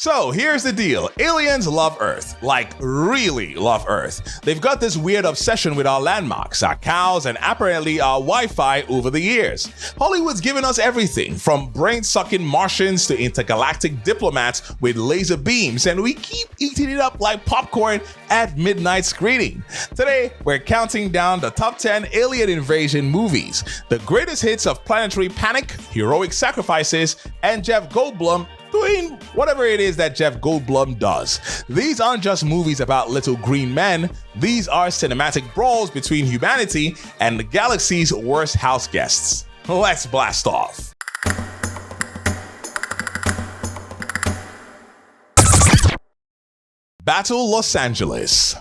So here's the deal. Aliens love Earth, like really love Earth. They've got this weird obsession with our landmarks, our cows, and apparently our Wi-Fi over the years. Hollywood's given us everything, from brain-sucking Martians to intergalactic diplomats with laser beams, and we keep eating it up like popcorn at midnight screening. Today, we're counting down the top 10 alien invasion movies, the greatest hits of planetary panic, heroic sacrifices, and Jeff Goldblum doing whatever it is that Jeff Goldblum does. These aren't just movies about little green men, these are cinematic brawls between humanity and the galaxy's worst house guests. Let's blast off. Battle Los Angeles.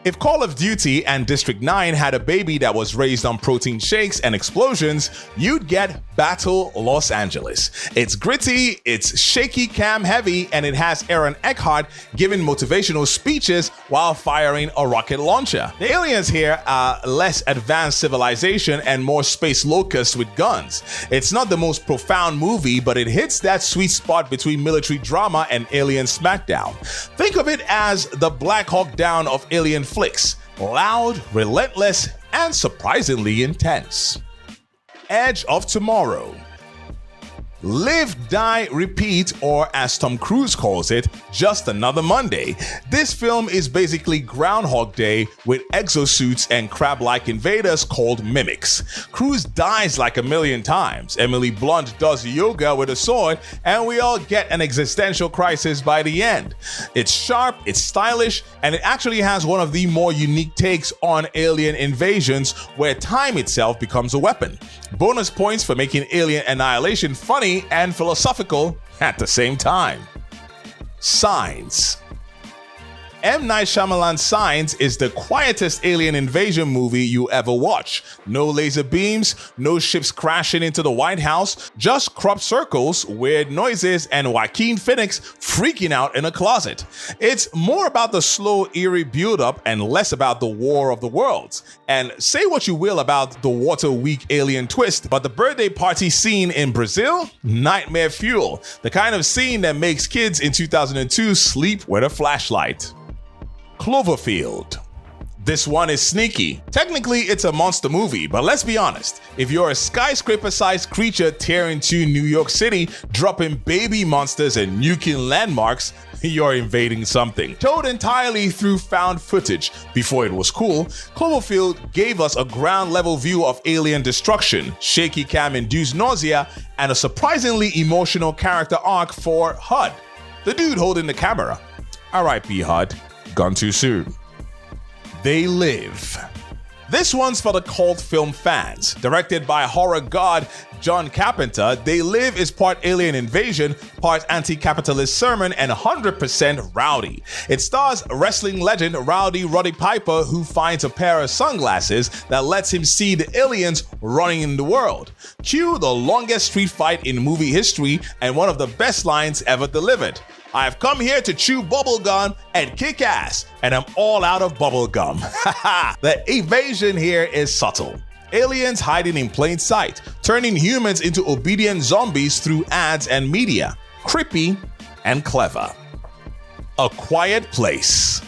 If Call of Duty and District 9 had a baby that was raised on protein shakes and explosions, you'd get Battle Los Angeles. It's gritty, it's shaky cam heavy, and it has Aaron Eckhart giving motivational speeches while firing a rocket launcher. The aliens here are less advanced civilization and more space locusts with guns. It's not the most profound movie, but it hits that sweet spot between military drama and alien smackdown. Think of it as the Black Hawk Down of alien flicks, loud, relentless, and surprisingly intense. Edge of Tomorrow. Live, Die, Repeat, or as Tom Cruise calls it, Just Another Monday. This film is basically Groundhog Day with exosuits and crab-like invaders called mimics. Cruise dies like a million times, Emily Blunt does yoga with a sword, and we all get an existential crisis by the end. It's sharp, it's stylish, and it actually has one of the more unique takes on alien invasions where time itself becomes a weapon. Bonus points for making alien annihilation funny and philosophical at the same time. Signs. M. Night Shyamalan's Signs is the quietest alien invasion movie you ever watch. No laser beams, no ships crashing into the White House, just crop circles, weird noises, and Joaquin Phoenix freaking out in a closet. It's more about the slow, eerie build-up and less about the War of the Worlds. And say what you will about the water-weak alien twist, but the birthday party scene in Brazil? Nightmare fuel. The kind of scene that makes kids in 2002 sleep with a flashlight. Cloverfield. This one is sneaky. Technically, it's a monster movie, but let's be honest. If you're a skyscraper-sized creature tearing to New York City, dropping baby monsters and nuking landmarks, you're invading something. Told entirely through found footage. Before it was cool, Cloverfield gave us a ground-level view of alien destruction, shaky cam-induced nausea, and a surprisingly emotional character arc for HUD, the dude holding the camera. R.I.P. HUD. Gone too soon. They Live. This one's for the cult film fans. Directed by horror god John Carpenter, They Live is part alien invasion, part anti-capitalist sermon, and 100% rowdy. It stars wrestling legend Rowdy Roddy Piper, who finds a pair of sunglasses that lets him see the aliens running in the world. Cue the longest street fight in movie history and one of the best lines ever delivered. I've come here to chew bubblegum and kick ass, and I'm all out of bubblegum. The evasion here is subtle. Aliens hiding in plain sight, turning humans into obedient zombies through ads and media. Creepy and clever. A Quiet Place.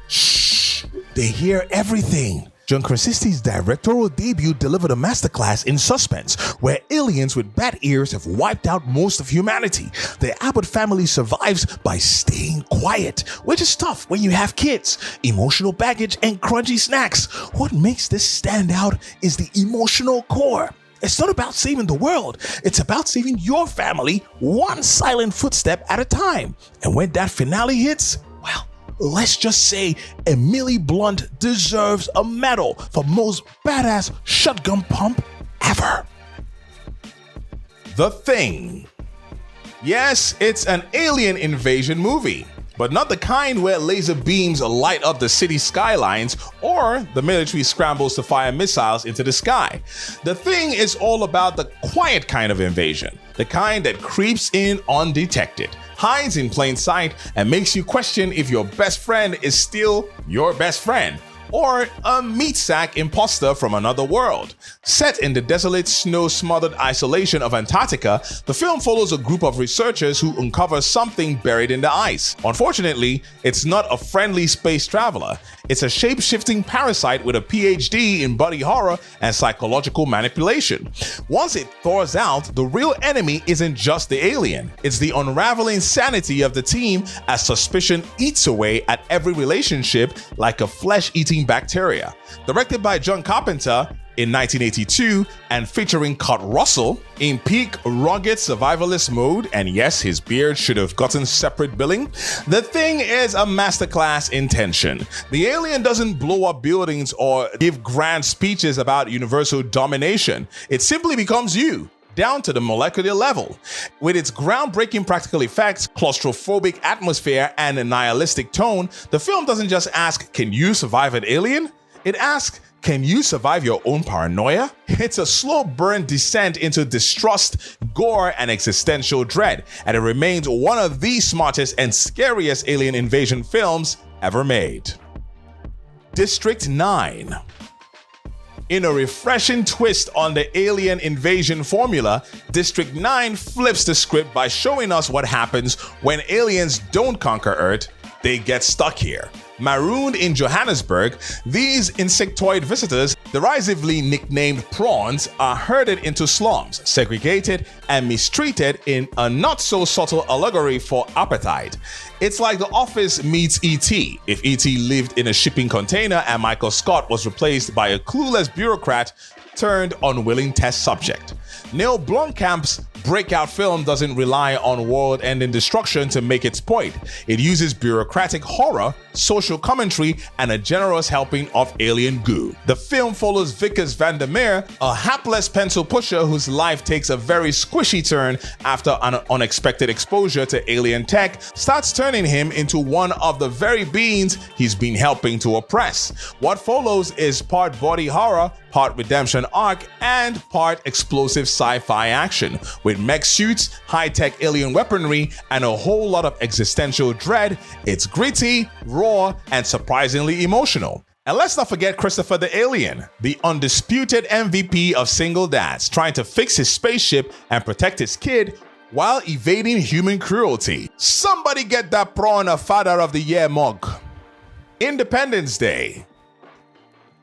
Shh, they hear everything. John Krasinski's directorial debut delivered a masterclass in suspense, where aliens with bat ears have wiped out most of humanity. The Abbott family survives by staying quiet, which is tough when you have kids, emotional baggage, and crunchy snacks. What makes this stand out is the emotional core. It's not about saving the world, it's about saving your family one silent footstep at a time. And when that finale hits, well, let's just say Emily Blunt deserves a medal for most badass shotgun pump ever. The Thing. Yes, it's an alien invasion movie, but not the kind where laser beams light up the city skylines or the military scrambles to fire missiles into the sky. The Thing is all about the quiet kind of invasion, the kind that creeps in undetected, hides in plain sight, and makes you question if your best friend is still your best friend, or a meat sack imposter from another world. Set in the desolate, snow-smothered isolation of Antarctica, the film follows a group of researchers who uncover something buried in the ice. Unfortunately, it's not a friendly space traveler. It's a shape-shifting parasite with a PhD in body horror and psychological manipulation. Once it thaws out, the real enemy isn't just the alien. It's the unraveling sanity of the team as suspicion eats away at every relationship like a flesh-eating bacteria. Directed by John Carpenter in 1982 and featuring Kurt Russell in peak rugged survivalist mode, and yes, his beard should have gotten separate billing. The Thing is a masterclass in tension. The alien doesn't blow up buildings or give grand speeches about universal domination. It simply becomes you, down to the molecular level. With its groundbreaking practical effects, claustrophobic atmosphere, and a nihilistic tone, the film doesn't just ask, can you survive an alien? It asks, can you survive your own paranoia? It's a slow burn descent into distrust, gore, and existential dread, and it remains one of the smartest and scariest alien invasion films ever made. District 9. In a refreshing twist on the alien invasion formula, District 9 flips the script by showing us what happens when aliens don't conquer Earth, they get stuck here. Marooned in Johannesburg, these insectoid visitors, derisively nicknamed prawns, are herded into slums, segregated, and mistreated in a not-so-subtle allegory for apartheid. It's like The Office meets E.T. if E.T. lived in a shipping container and Michael Scott was replaced by a clueless bureaucrat turned unwilling test subject. Neil Blomkamp's breakout film doesn't rely on world-ending destruction to make its point. It uses bureaucratic horror, social commentary, and a generous helping of alien goo. The film follows Vickers van der Meer, a hapless pencil pusher whose life takes a very squishy turn after an unexpected exposure to alien tech starts turning him into one of the very beings he's been helping to oppress. What follows is part body horror, part redemption arc, and part explosive sci-fi action, with mech suits, high-tech alien weaponry, and a whole lot of existential dread. It's gritty, raw, and surprisingly emotional. And let's not forget Christopher the Alien, the undisputed MVP of single dads, trying to fix his spaceship and protect his kid while evading human cruelty. Somebody get that prawn a Father of the Year mug. Independence Day.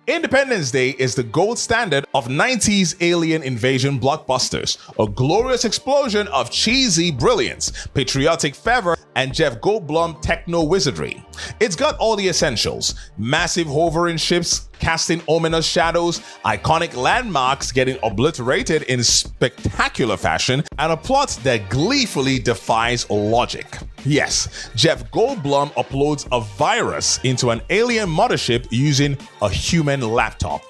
Independence Day is the gold standard of 90s alien invasion blockbusters, a glorious explosion of cheesy brilliance, patriotic fervor, and Jeff Goldblum techno wizardry. It's got all the essentials: massive hovering ships casting ominous shadows, iconic landmarks getting obliterated in spectacular fashion, and a plot that gleefully defies logic. Yes, Jeff Goldblum uploads a virus into an alien mothership using a human laptop.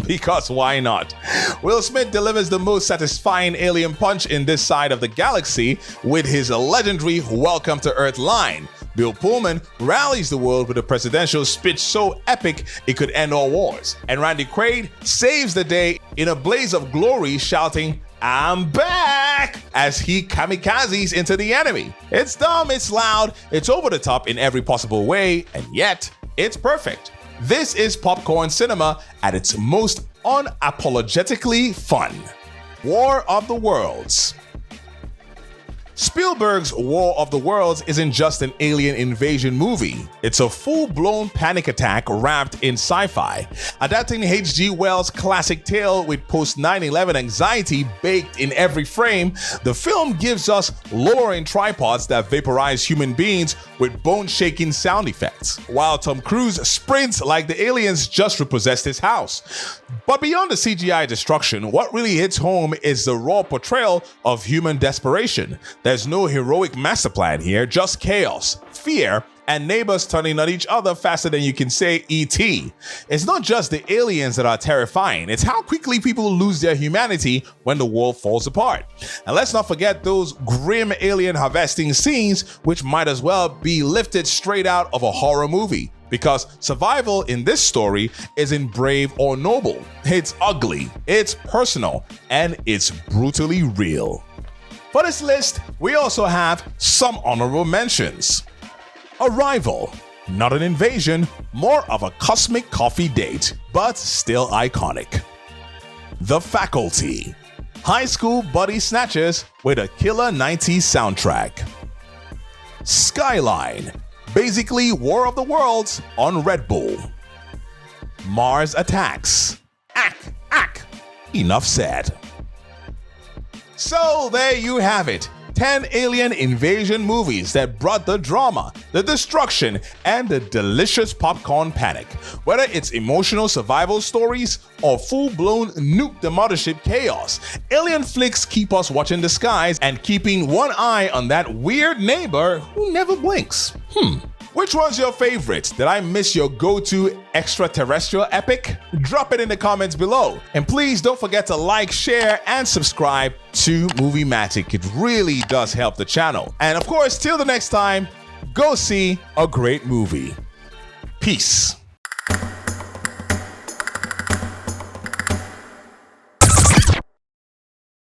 Because why not? Will Smith delivers the most satisfying alien punch in this side of the galaxy with his legendary Welcome to Earth line. Bill Pullman rallies the world with a presidential speech so epic it could end all wars. And Randy Quaid saves the day in a blaze of glory, shouting, "I'm back!" as he kamikazes into the enemy. It's dumb, it's loud, it's over the top in every possible way, and yet it's perfect. This is popcorn cinema at its most unapologetically fun. War of the Worlds. Spielberg's War of the Worlds isn't just an alien invasion movie. It's a full-blown panic attack wrapped in sci-fi. Adapting H.G. Wells' classic tale with post-9/11 anxiety baked in every frame, the film gives us lowering tripods that vaporize human beings with bone-shaking sound effects, while Tom Cruise sprints like the aliens just repossessed his house. But beyond the CGI destruction, what really hits home is the raw portrayal of human desperation. There's no heroic master plan here, just chaos, fear, and neighbors turning on each other faster than you can say E.T. It's not just the aliens that are terrifying, it's how quickly people lose their humanity when the world falls apart. And let's not forget those grim alien harvesting scenes, which might as well be lifted straight out of a horror movie. Because survival in this story isn't brave or noble. It's ugly, it's personal, and it's brutally real. For this list, we also have some honorable mentions. Arrival. Not an invasion, more of a cosmic coffee date, but still iconic. The Faculty. High school buddy snatchers with a killer 90s soundtrack. Skyline. Basically War of the Worlds on Red Bull. Mars Attacks. Enough said. So there you have it. 10 alien invasion movies that brought the drama, the destruction, and the delicious popcorn panic. Whether it's emotional survival stories or full-blown nuke the mothership chaos, alien flicks keep us watching the skies and keeping one eye on that weird neighbor who never blinks. Which one's your favorite? Did I miss your go-to extraterrestrial epic? Drop it in the comments below. And please don't forget to like, share, and subscribe to Muveematic. It really does help the channel. And of course, till the next time, go see a great movie. Peace.